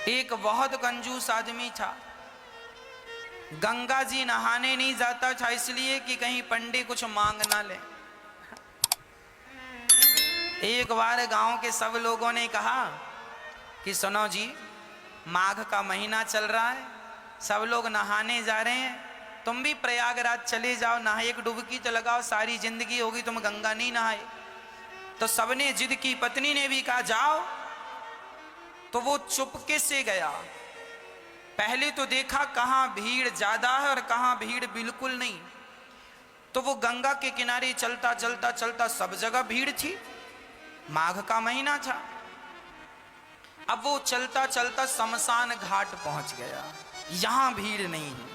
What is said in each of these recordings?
एक बहुत कंजूस आदमी था। गंगा जी नहाने नहीं जाता था इसलिए कि कहीं पंडित कुछ मांग ना ले। एक बार गांव के सब लोगों ने कहा कि सुनो जी, माघ का महीना चल रहा है, सब लोग नहाने जा रहे हैं, तुम भी प्रयागराज चले जाओ, नहाए एक डुबकी तो लगाओ, सारी जिंदगी होगी तुम गंगा नहीं नहाए। तो सबने जिद की, पत्नी ने भी कहा जाओ। तो वो चुपके से गया। पहले तो देखा कहां भीड़ ज्यादा है और कहां भीड़ बिल्कुल नहीं। तो वो गंगा के किनारे चलता चलता चलता सब जगह भीड़ थी, माघ का महीना था। अब वो चलता चलता शमशान घाट पहुंच गया, यहां भीड़ नहीं है।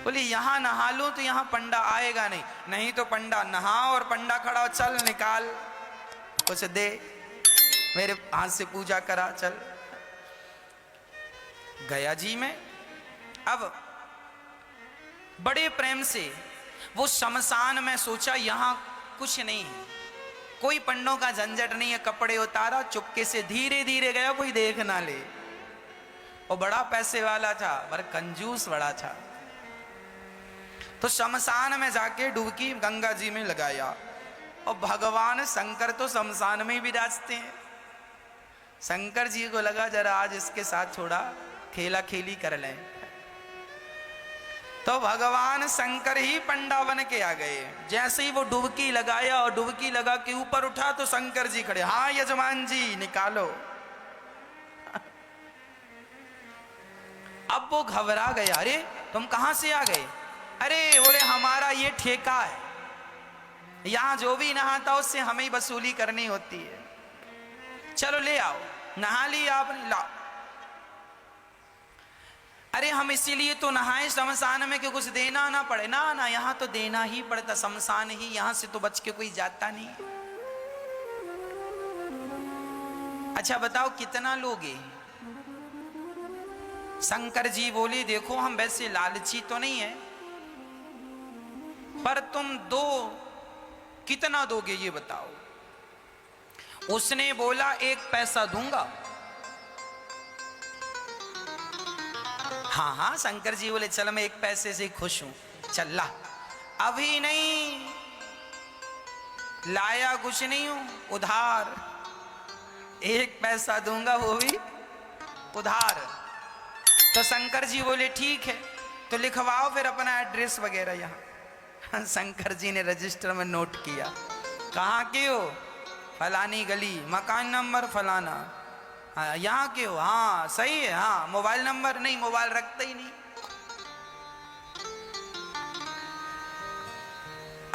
बोले यहां नहा लो तो यहां पंडा आएगा नहीं, नहीं तो पंडा नहा और पंडा खड़ा, चल निकाल कुछ दे, मेरे हाथ से पूजा करा, चल। गया जी में। अब बड़े प्रेम से वो शमशान में सोचा यहां कुछ नहीं है, कोई पंडों का झंझट नहीं है, कपड़े उतारा, चुपके से धीरे धीरे गया, कोई देख ना ले। वो बड़ा पैसे वाला था पर कंजूस बड़ा था। तो शमशान में जाके डुबकी गंगा जी में लगाया और भगवान शंकर तो शमशान में ही विराजते हैं। शंकर जी को लगा जरा आज इसके साथ थोड़ा खेला खेली कर लें। तो भगवान शंकर ही पंडा बन के आ गए। जैसे ही वो डुबकी लगाया और डुबकी लगा के ऊपर उठा तो शंकर जी खड़े, हाँ यजमान जी निकालो। अब वो घबरा गया, अरे तुम कहां से आ गए? अरे बोले हमारा ये ठेका है, यहां जो भी नहाता उससे हमें ही वसूली करनी होती है, चलो ले आओ। नहा लिया आपने, लाओ। अरे हम इसीलिए तो नहाए शमशान में कि कुछ देना ना पड़े। ना ना, यहां तो देना ही पड़ता, शमशान ही, यहां से तो बच के कोई जाता नहीं। अच्छा बताओ कितना लोगे? शंकर जी बोले देखो हम वैसे लालची तो नहीं है, पर तुम दो, कितना दोगे ये बताओ? उसने बोला 1 पैसा दूंगा। हाँ हाँ, शंकर जी बोले चल मैं 1 पैसे से खुश हूं, चल ला। अभी नहीं लाया, कुछ नहीं हूं, उधार 1 पैसा दूंगा, वो भी उधार। तो शंकर जी बोले ठीक है, तो लिखवाओ फिर अपना एड्रेस वगैरह यहाँ। शंकर जी ने रजिस्टर में नोट किया, कहाँ के हो? फलानी गली, मकान नंबर फलाना। हाँ यहाँ के हो? हाँ सही है। हाँ मोबाइल नंबर? नहीं, मोबाइल रखता ही नहीं।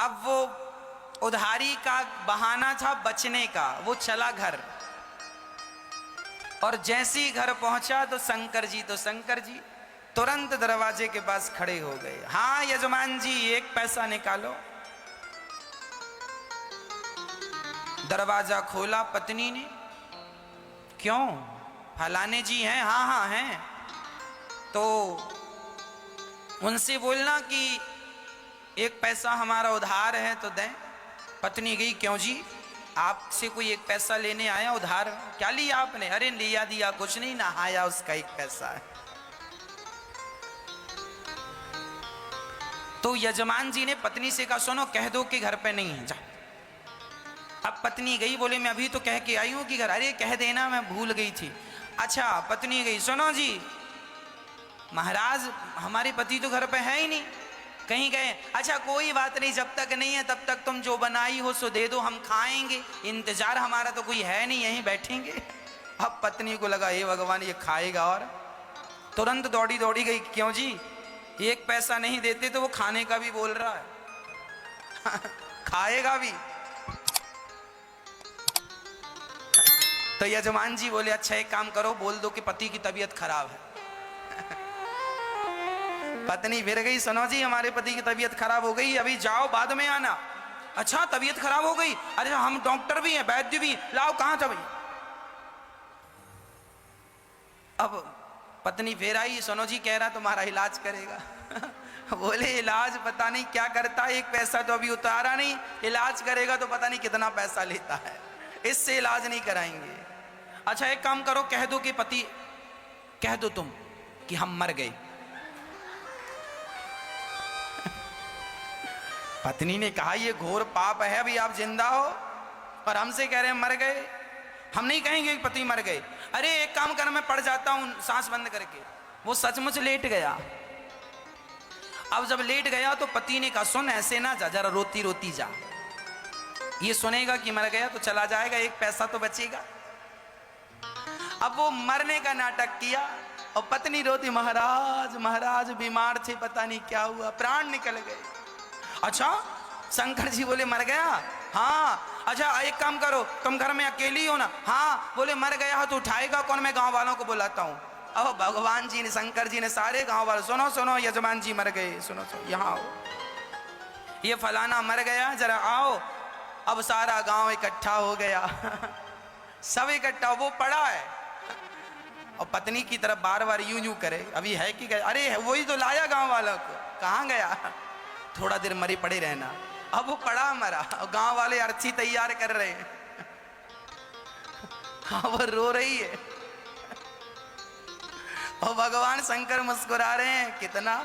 अब वो उधारी का बहाना था बचने का, वो चला घर। और जैसे ही घर पहुंचा तो शंकर जी तुरंत दरवाजे के पास खड़े हो गए। हाँ यजमान जी 1 पैसा निकालो। दरवाजा खोला पत्नी ने, क्यों? फलाने जी हैं? हाँ हाँ हैं। तो उनसे बोलना कि 1 पैसा हमारा उधार है तो दें। पत्नी गई, क्यों जी आपसे कोई 1 पैसा लेने आया उधार? क्या लिया आपने? अरे लिया दिया कुछ नहीं, नहाया उसका 1 पैसा है। तो यजमान जी ने पत्नी से कहा सुनो कह दो कि घर पे नहीं है, जा। अब पत्नी गई, बोले मैं अभी तो कह के आई हूं कि घर। अरे कह देना मैं भूल गई थी। अच्छा पत्नी गई, सुनो जी महाराज हमारे पति तो घर पे है ही नहीं, कहीं गए। अच्छा कोई बात नहीं, जब तक नहीं है तब तक तुम जो बनाई हो सो दे दो, हम खाएंगे, इंतजार हमारा तो कोई है नहीं, यहीं बैठेंगे। अब पत्नी को लगा हे भगवान ये खाएगा, और तुरंत दौड़ी दौड़ी गई, क्यों जी 1 पैसा नहीं देते तो वो खाने का भी बोल रहा है। खाएगा भी। तो यजमान जी बोले अच्छा एक काम करो, बोल दो कि पति की तबीयत खराब है। पत्नी फिर गई, सुनो जी हमारे पति की तबीयत खराब हो गई, अभी जाओ बाद में आना। अच्छा तबीयत खराब हो गई? अरे हम डॉक्टर भी हैं, वैद्य भी, लाओ कहां था भाई? अब पत्नी फिर आई, सुनो जी कह रहा तुम्हारा इलाज करेगा। बोले इलाज पता नहीं क्या करता, 1 पैसा तो अभी उतारा नहीं, इलाज करेगा तो पता नहीं कितना पैसा लेता है, इससे इलाज नहीं कराएंगे। अच्छा एक काम करो, कह दो कि पति, कह दो तुम कि हम मर गए। पत्नी ने कहा ये घोर पाप है, अभी आप जिंदा हो और हमसे कह रहे हैं मर गए। हम नहीं कहेंगे कि पति मर गए। अरे एक काम कर, मैं पड़ जाता हूं सांस बंद करके। वो सचमुच लेट गया। अब जब लेट गया तो पति ने कहा सुन ऐसे ना जा, जरा रोती रोती जा। ये सुनेगा कि मर गया तो चला जाएगा, एक पैसा तो बचेगा। अब वो मरने का नाटक किया और पत्नी रोती, महाराज महाराज बीमार थे, पता नहीं क्या हुआ, प्राण निकल गए। अच्छा शंकर जी बोले मर गया? हाँ। अच्छा एक काम करो, तुम घर में अकेली हो ना? हाँ। बोले मर गया तो उठाएगा कौन? मैं गांव वालों को बुलाता हूँ। अब भगवान जी ने, शंकर जी ने सारे गांव वालों, सुनो सुनो यजमान जी मर गए, सुनो सुनो यहाँ आओ, ये फलाना मर गया, जरा आओ। अब सारा गांव इकट्ठा हो गया। सब इकट्ठा, वो पड़ा है और पत्नी की तरफ बार बार यूं यूं करे, अभी है कि गया? अरे वही तो लाया गांव वालों को, कहाँ गया? थोड़ा देर मरे पड़े रहना। अब वो पड़ा मरा और गांव वाले अर्थी तैयार कर रहे हैं। हाँ वो रो रही है और भगवान शंकर मुस्कुरा रहे हैं, कितना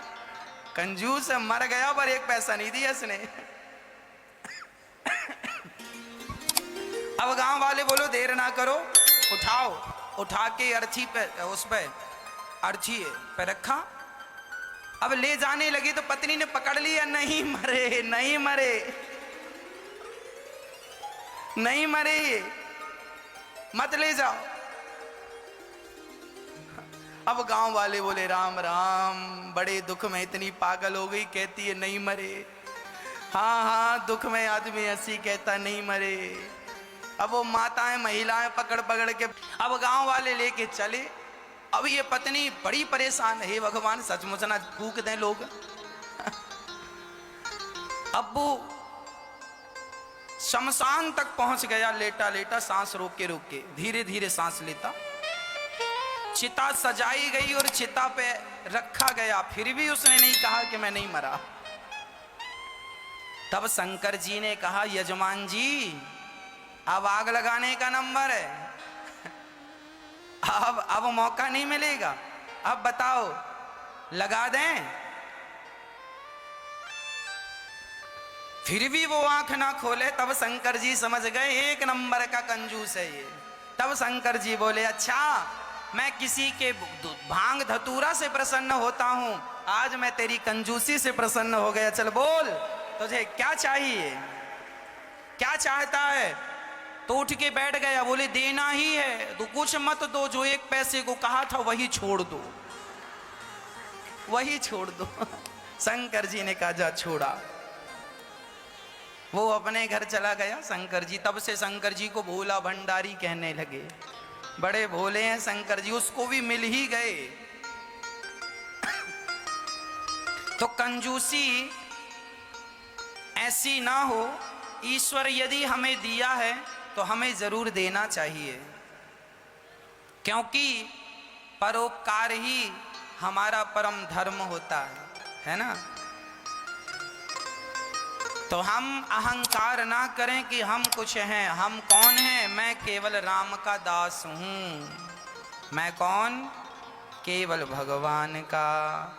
कंजूस है, मर गया पर एक पैसा नहीं दिया इसने। अब गांव वाले बोलो देर ना करो, उठाओ। उठा के अर्थी पे, उस पे अर्थी पे रखा। अब ले जाने लगी तो पत्नी ने पकड़ लिया, नहीं मरे नहीं मरे नहीं मरे, मत ले जाओ। अब गांव वाले बोले राम राम, बड़े दुख में इतनी पागल हो गई, कहती है नहीं मरे। हाँ हाँ दुख में आदमी ऐसी कहता नहीं मरे। अब वो माताएं महिलाएं पकड़ पकड़ के अब गांव वाले लेके चले। अब ये पत्नी बड़ी परेशान है, भगवान सचमुच ना फूक दें लोग। अब वो शमशान तक पहुंच गया, लेटा लेटा सांस रोक के धीरे धीरे सांस लेता। चिता सजाई गई और चिता पे रखा गया, फिर भी उसने नहीं कहा कि मैं नहीं मरा। तब शंकर जी ने कहा यजमान जी अब आग लगाने का नंबर है, अब मौका नहीं मिलेगा, अब बताओ लगा दें? फिर भी वो आंख ना खोले। तब शंकर जी समझ गए एक नंबर का कंजूस है ये। तब शंकर जी बोले अच्छा मैं किसी के भांग धतूरा से प्रसन्न होता हूं, आज मैं तेरी कंजूसी से प्रसन्न हो गया। चल बोल तुझे क्या चाहिए, क्या चाहता है? तो उठ के बैठ गया। बोले देना ही है तो कुछ मत दो, जो एक पैसे को कहा था वही छोड़ दो, वही छोड़ दो। शंकर जी ने कहा जा छोड़ा। वो अपने घर चला गया शंकर जी। तब से शंकर जी को भोला भंडारी कहने लगे, बड़े भोले हैं शंकर जी। उसको भी मिल ही गए। तो कंजूसी ऐसी ना हो, ईश्वर यदि हमें दिया है तो हमें जरूर देना चाहिए, क्योंकि परोपकार ही हमारा परम धर्म होता है ना। तो हम अहंकार ना करें कि हम कुछ हैं। हम कौन हैं? मैं केवल राम का दास हूं। मैं कौन? केवल भगवान का